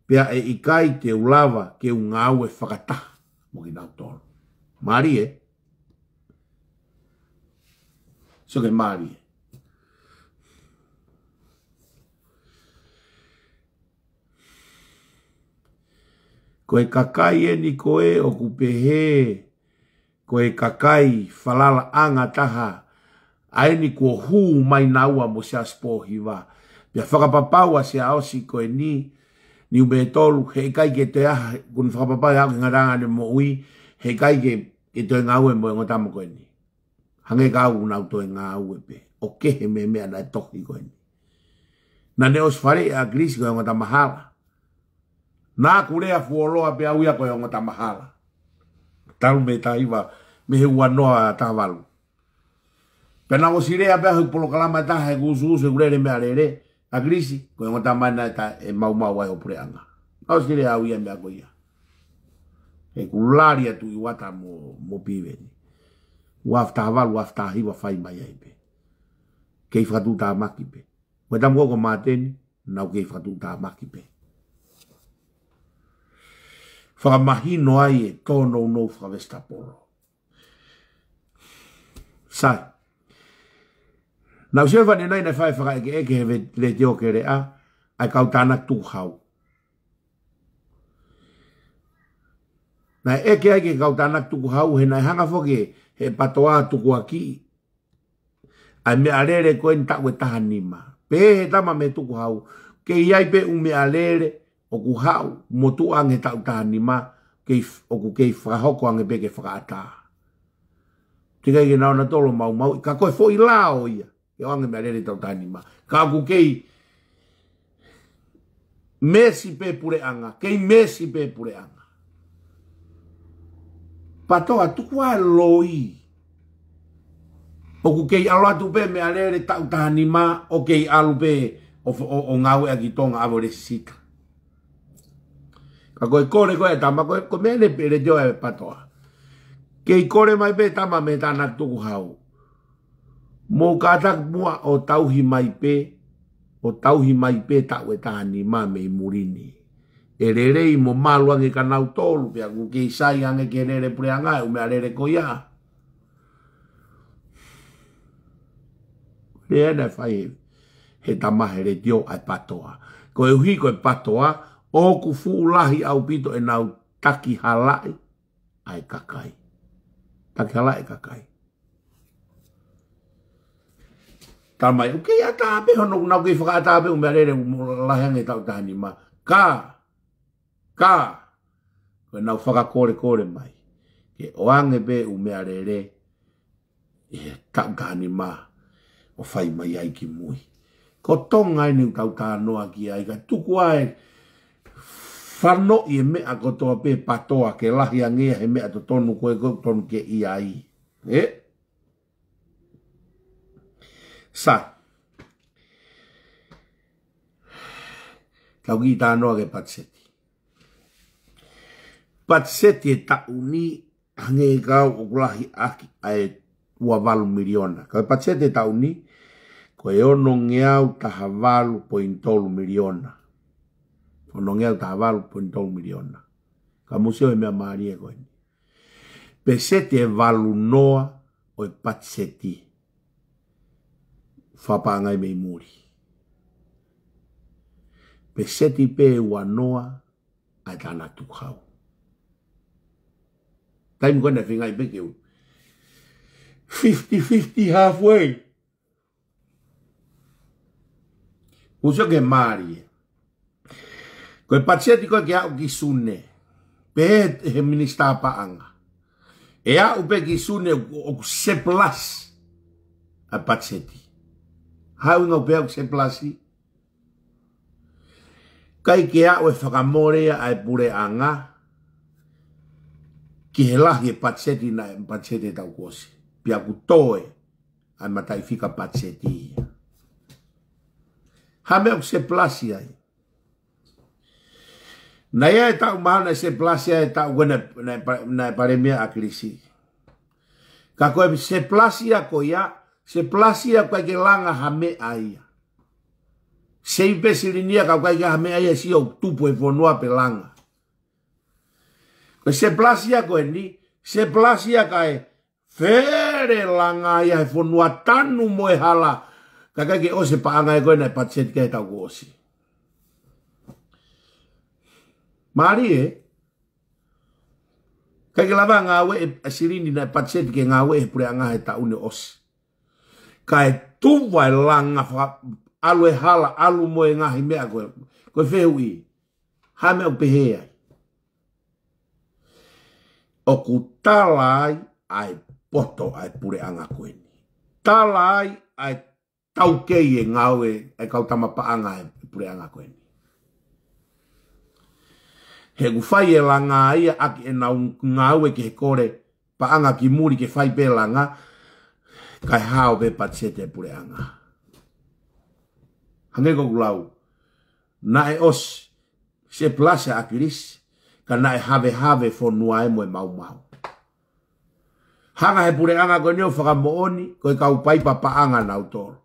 Pea IKAI te ulava ke ungaue whakataha mo KINAUTOLU. Mari So ke mari. Koe kakai e ni koe o kupehe. Koe kakai falala anga taha. Ae ni kua huu mai naua mo se aspo hiwa. Pia whakapapaua se aosi koe ni ube tolu. He kai ke te aha. Kun whakapapau hau ki ngaranga ne mo ui. He kai ke te ngaue mo e ngotamo koe ni. Hange kau nau to NGAUE pe. O kehe me mea na toki koe ni. Na ne os whare a grisi koe ngota mahala. Nā kurea fuoloa pe auia koe ngota mahala. Taru me taiwa me he ua noa tāwalu. Pena o sirea pe ahu polo kalama taha e kusu e kurere mea rere. A grisi koe ngota mana e mau ai o Pule'Anga. O sirea auia mea koe ia. E kulari atu i wata mo piveni. Wafta hawalu, wafta hiwa fai mai aipe. Kei whatu tā maki pe. Koe tamu koko māteni, nau kei whatu tā maki pe. Whakamahino ai e tōno no whakawesta polo. Sai. Nau sewa ne nai whai whakaeke hewe le te oke rea, ai kau tānak tū hau. Nai eke ai ke kau tānak tū hau, he nai hanga whoke, he patoa tuku aki. Ai me alere koe ni taku e taha nima. Pe he tama me tuku hau. Ke iai pe un me alere o ku hau. Motu ange tau taha nima. O ku kei whakahoko ange pe ke whakaata. Tika i ke nao na tolo mau. Ka koe fo i lao ia. Ke o ange me alere tau taha nima. Ka ku kei mesi pe Pule'Anga. Kei mesi pe Pule'Anga. Patoa tuku a loi. O ku kei alo atu pe me alere tau taha nima. O kei alu pe o NGAUE'AKI tonga avo le sika. Ka koe kore koe tama koe mene pere jo e patoa. Kei kore mai pe tama me tana tuku hau. Mo katak mua o tauhi mai pe, o tauhi mai pe tau e tahani ma me murini. E rerei mo maluangi KINAUTOLU pia ku kei sai ange ke rere Pule'Anga u mea rere koia. Rena fai he tamahe re dio ai patoa. Ko e uhi ko e patoa, o ku fuulahi au pito Enau taki halai ai kakai. Taki halai kakai. Tamai, uke ya tabe hono nau ke whakatabe u mea rere lahange tau tahani ma. Ka, ko nau whakakore mai. Ke oange be u mea rere tau tahani ma. O whai mai ai ki mui. Ko tonga ni tau tānoa ki ai, ka tuku ai whano i mea kotoa pe patoa ke lahi angea he mea to tonu koe tonu ke IAI. Sa. Kau ki tānoa ke patseti. Patseti e tauni hange kau o lahi aki ai ua walu miliona. Kau patseti e tauni ko e ono ngeau taha walu pointolu miliona. Ono ngeau taha walu pointolu miliona. Ka museo e mea maari e koe ni. Peseti e walu noa o e patseti. Whapangai mei muri. Peseti pe ua noa ai tana tukau. Taim koe na whingai peke u. 50-50 halfway. Uso ke maari. Koe patseti koe ke au ki sune. Pe he minista paanga. E au pe ki sune o seplas a patseti. Hau ngau pe au seplasi. Kai ke au e whakamorea ai Pule'Anga. Ki he lahi e patseti na e patseti tau kosi. Pia ku toe ai matai fika patseti. Hame au seplasi ai. Na ia e tau maha na seplasi ai tau kone na paremia a krisi. Ka koe seplasi a ko ia, seplasi a koe ke langa hame ai. Seipe silinia ka koe ke hame ai si au tupu e FONUA pe langa. Koe seplasi a koe ni, seplasi a kai fere langa ia e FONUA tanu mo e hala. Kaka ke ose paanga e koe na patset ke tau ko osi. Mari e. Kake lava ngawe e sirini na patset ke ngawe e Pule'Anga e tau ne osi. Ka e tuwa e langa alu e hala, alu mo e ngahi mea koe. Koe whehu i. Hame o pehea. O ku talai ai poto ai Pule'Anga koe ni. Talai ai taukei e ngawe e kau tama paanga e Pule'Anga koe ni. He ku whai e langa ia aki e nau ngawe ke he kore paanga ki muri ke whai pe langa kai hao pe patsete e Pule'Anga. Hange ko kulau. Na e os se plase akiris ka na e have FONUA e mo e mau. Hanga he Pule'Anga koe nio FAKAMO'ONI koe kau pai pa paanga nau toro.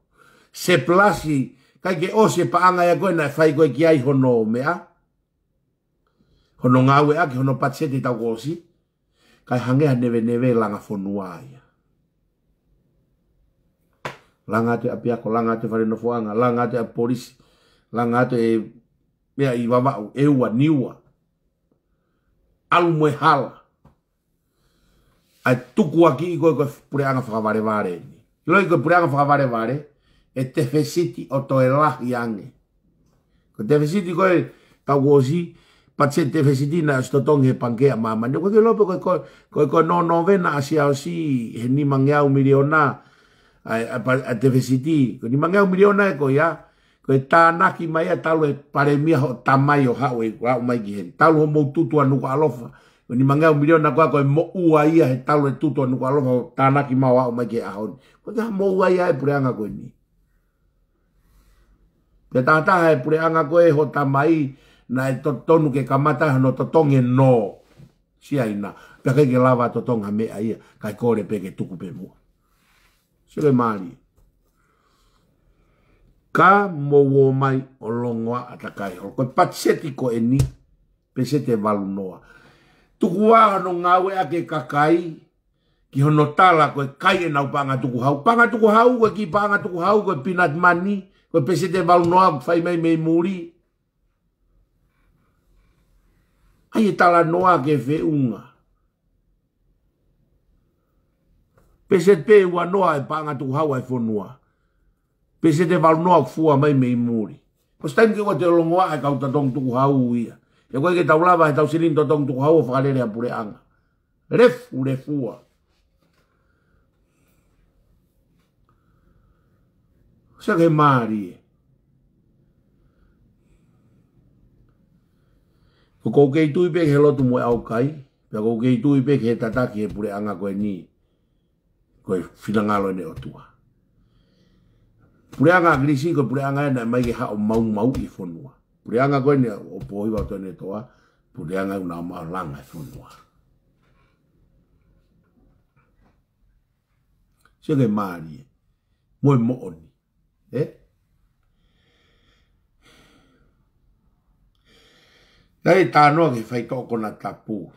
Se plasi kai ke o se paanga ya koe na whai koe ki ai hono mea. Hono NGAUE'AKI hono patseti tau kosi. Kai hangea neve langa FONUA ia. Langa te apiako, langa te wharenofoanga, langa te a polisi, langa te mea i wawau, eua, niua. Alu moe hala. Ai tuku aki i koe Pule'Anga whakawareware ni. Loi koe Pule'Anga whakawareware, e te fesiti o toe lahi ange. Ko te fesiti koe tau kosi, patse te fesiti na Totongi he pankea MAMANI. Koe ke lope koe no vena asi au si he ni mangeau miliona a te fesiti. Koe ni mangeau miliona e koe ya, koe tānaki mai a talu e paremia ho tamai o hau e wau mai ki hen. Talu ho mou tutua nuku alofa. Koe ni mangeau miliona koe mo ua ia he talu e tutua nuku alofa ho tānaki mau hau mai ki ahoni. Koe ka mo ua ia e Pule'Anga koe ni. Pe tātaha e Pule'Anga koe ho tamai na e tonu ke kamata no totongi no. Sia ina. Pea ke lava totonga mea ia. Kai kore pe ke tuku pe mua. Sile mali. Ka mowo mai o longoa atakai. O koe patseti ko e ni. Pesete walu noa. Tuku aha no ngawe ake kakai. Ki hono tala koe kai e nau panga tuku hau. Panga tuku hau koe ki panga tuku hau koe pinat mani. Koe pesete walu noa fai mai mei muri. Ai e tala noa ke fe unga. Pesete pe ua noa e panga tuku hau ai fonua. Pesete walu noa fua mai mei muri. Ko stain ke koe te longoa e kau tatong tuku hau ia. E koe ke tau lava e tau sirin tatong tuku hau o whakalere a Pule'Anga. Refua. Sa ke maari e. Ko kou kei tui pe ke lotu mo e AOKAI. Pea kou kei tui pe ke he tataki he Pule'Anga koe ni. Koe whinangalo ne o tua. Pule'Anga agrisi koe Pule'Anga e mai ke hao mau i fonua. Pule'Anga koe ni o pohi wa tone toa. Pule'Anga una maa langa i fonua. Sa ke maari e. Moe mo'oni. Nai tānoa ke whai tōko na tapu.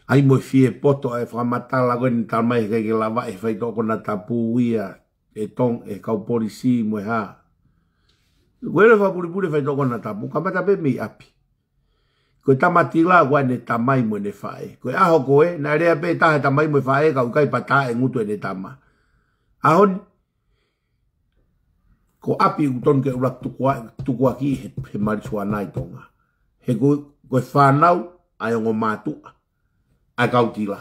Ai mo fie poto e whamatala koe ni tamai kei ke lava e whai tōko na tapu ia e tong e kau polisi mo e ha. Koe le whapuripuri whai tōko na tapu, kamata pe mei api. Koe tamatila koe ne tamai mo ne whae. Koe aho koe, na rea pe tahe tamai mo e whae kau kai pata e ngutu e ne tama. Ahon, ko api uton ke urak tukuaki he marisua nai tonga. He koe whanau ai ongo matua. Ai kau tila.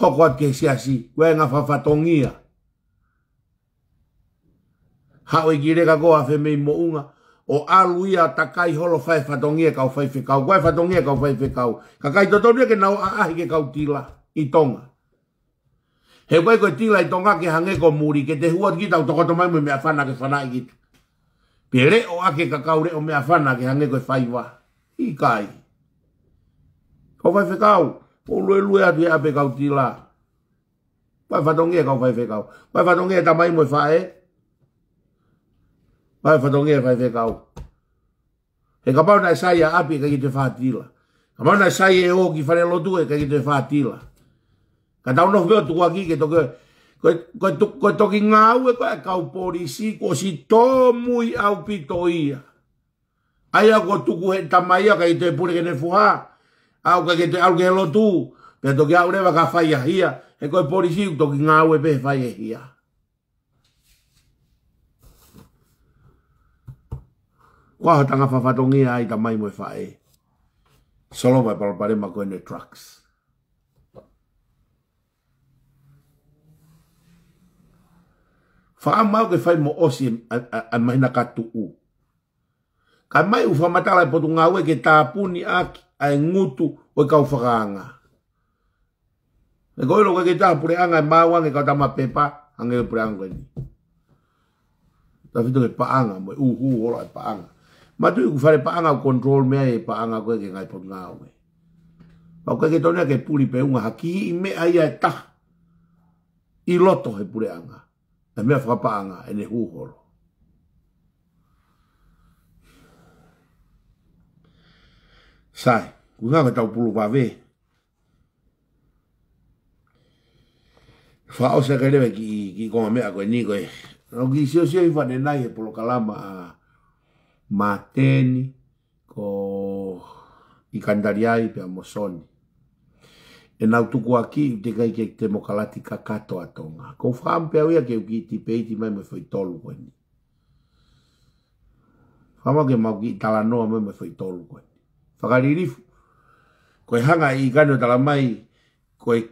Hoko at ke siasi. Koe ngā whawhatongia. Hao e kire ka koa whemei mo unga. O alu ia takai holo whai whatongia kau whai whekau. Koe whatongia kau whai whekau. Kakai totonia ke nau aahi ke kau tila. I tonga. He koe koe tila i tonga ke hange ko muri. Ke te huat kita o tokoto mai mo mea whana ke whana i kita. Pere o ake kakau re o mea whana ke hange koe whaiwa. IKAI. Kau whai whekau. O lue atu e ape kau tila. Koe whatongia kau whai whekau. Koe whatongia tamai mo whae. Koe whatongia whai whekau. He kapau na sai a api ka ki te whaatila. Kapau na sai e o ki whare lotu e ka ki te whaatila. Ka tau no veo tukuaki ke toke, koe toki ngau e koe kau polisi, ko si tō mui au pito ia. Aia ko tuku he tamaia ka i te pure kene fuha, au ka ke te au ke lotu, pe toki au rewa ka whai ahia, he koe polisi toki ngau e pe whai ahia. Kua hatanga whawhatongia ai tamai mo e whae. Solo mai palapare ma koe ne trucks. Whaamau ke whai mo osi a mahina ka tu'u. Ka mai u whamatala e potu ngāwe ke tāpuni aki a e ngutu o e kau whakaanga. E koe loka ke tā Pule'Anga e māwang e kau tama pepa ange e Pule'Anga ni. Ta whito ke paanga mo e uhu ora e paanga. Matu i ku whare paanga o control mea e paanga koe ke ngai potu ngāwe. Pau koe ke tonia ke puri pe unga haki i mea ia e taha. I loto he Pule'Anga. Na mea whakapaanga e ne hūhoro. Sai, ku ngā tau pulu wawe. Whaosa kai rewe ki konga mea koe ni koe. Nau ki sio i whane nai e polo kalama a mateni ko i kandariai pe a mosoni. Enau tukuaki te kai ke te mokalati kakato a tonga. Ko whaampe au ia ke uki ti peiti mai me whai tolu koe ni. Whama ke mau ki tala noa mai me whai tolu koe ni. Whakaririfu. Koe hanga i kano tala mai koe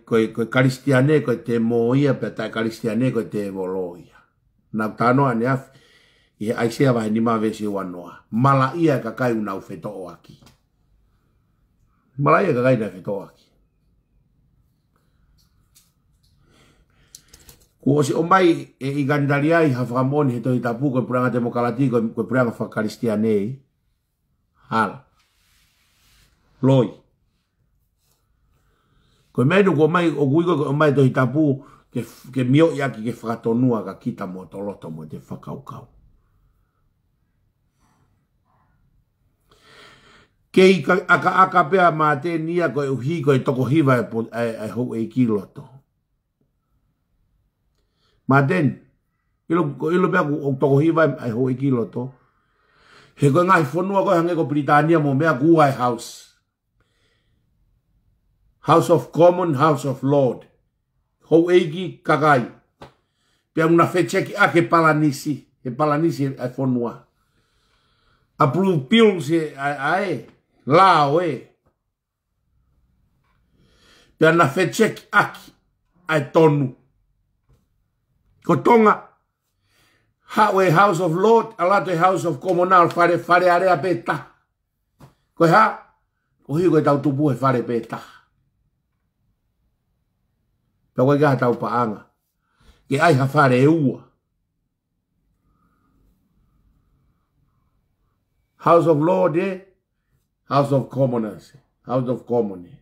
karistiane koe te moia pe tai karistiane koe te voloia. Nau tanoa ne afi. I he aisea wahe ni maa vesi wanoa. Mala ia kakai unau whetoo aki. Mala ia kakai na whetoo aki. Ko o se o mai e i gandaliai ha FAKAMO'ONI he toi tapu ko Pule'Anga demokrati ko Pule'Anga FAKALISTIANEI. Hala. Loi. Ko medu ko mai o guigo ko mai toi tapu ke mio yaki ke whakatonua ka kita mo toloto mo te whakaukau. Kei aka pea mā te nia ko e uhi ko e toko hiwa e hou e kiloto. Mā ten, ilo pea ko toko hiwa e hou e kiloto. He koe ngahi whanua koe hange ko PILITANIA mo mea kuai house. House of Common, House of Lord. Hou eiki kakai. Pea una fecheki ake palanisi. He palanisi e whanua. Approve bills e ae. Lao e. Pea na fecheki aki ai tonu. Ko tonga. Hawe House of Lord, alato e House of Commonal, fare area peta. Koe ha, ko hiu koe tau tupu he fare peta. Pea koe kaha tau paanga. Ke ai ha fare e ua. House of Lord e, House of Commoners, House of Common e.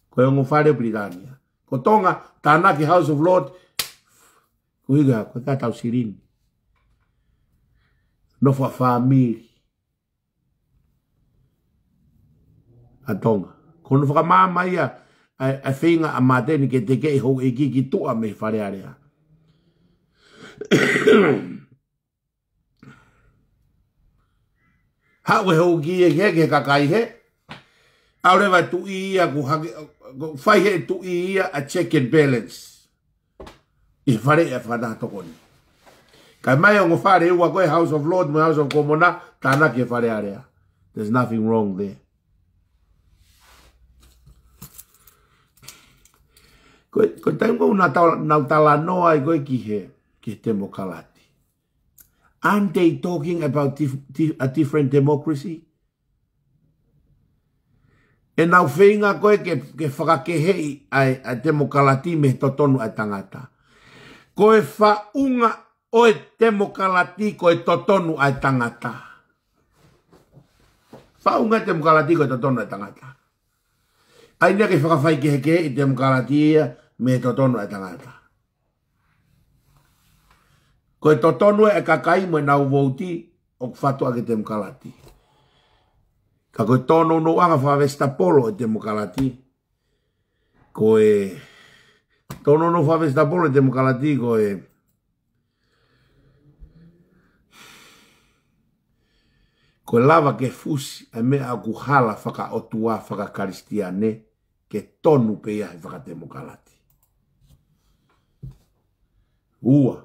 Koe ongo fare PILITANIA. Ko tonga, tānaki House of Lord, kuiga, koe ka tau sirini. No fa family. A tonga. Kono whakamama ia, a whinga a mateni ke te kei hou e ki tua me whare area. Hawe hou ki e ke kakai he. Aurewa tu ia ku hake, whai he tu ia a check and balance. I whare e whana tokoni. Kai mai o whare ua koe House of Lord mo House of Commona, tāna ke whare area. There's nothing wrong there. Ko tango una tala noa I koe ki he, ki temo kalati. Aren't they talking about a different democracy? E nau whinga koe ke whakakehei a demokalati me totonu ai tangata. Koe whaunga oe demokalati koe totonu ai tangata. Whaunga demokalati koe totonu ai tangata. Aina ke whakawhai kehe i demokalati me totonu ai tangata. Koe totonu e kakai mo nau vouti o whatua ke demokalati. Ka koe tono no anga whawesta polo e demokalati. Koe tono no whawesta polo e demokalati koe koe lava ke fusi e mea aku hala whakaotua whakakaristiane ke tonu pea e whakademokalati. Ua.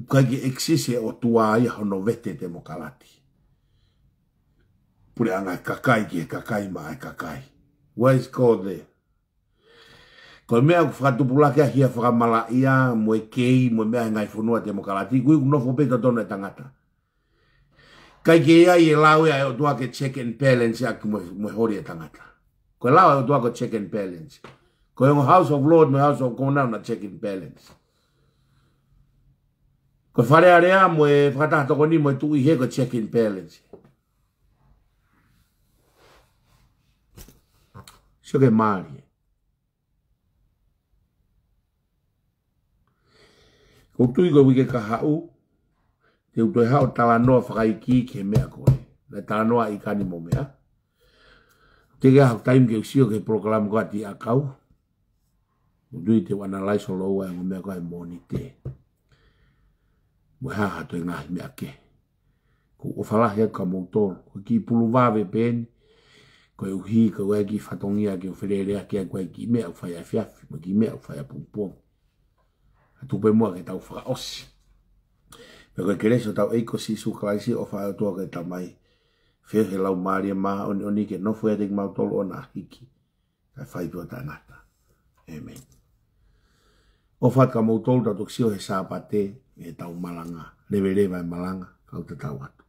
Kai ke eksise o tua ia hono vete demokalati. Pule'Anga e kakai ki e kakai ma e kakai. What is called there? Koe mea ku whakatupulake a hia whakamala ia mo e kei mo mea ngai whanua demokalati. Kui kunofo peta tono e tangata. Kai ke ia i e lau e o tua ke check and balance aki mo hori e tangata. Koe lau e o tua ke check and balance. Koe o House of Lord mo House of Common na check and balance. Koe whare area mo e whakatahto ni mo e tui he ko check and balance. Sio ke maari. Ko tui ko wike ka hau, te utoi hao tala noa whakaiki ke mea koe. Na tala noa I kani mo mea. Te ke hau taim ke usio ke program ko ati akau. Udui te wana laiso loa e mo mea koe moni te. Mo haha toi ngahi mea ke. Ko o whalahi ka moutoro. Ko ki pulu wawe peni. Koe uhi ka wai ki whatongia ki o whererea ki a koe ki mea u whai a whiawhi, ma ki mea u whai a pungpong. A tupe mua ke tau whakaosi. Me koe kereso tau eiko si sukalaisi o whai atua ke tau mai. Whio he lau maaria maa oni ke no whai atik mautolo o nā hiki. Kai whai pio tāngata. Amen. O whai ka mautolo tau tuksio he sāpate e tau malanga. Lewe lewa e malanga. Kau te tau atu.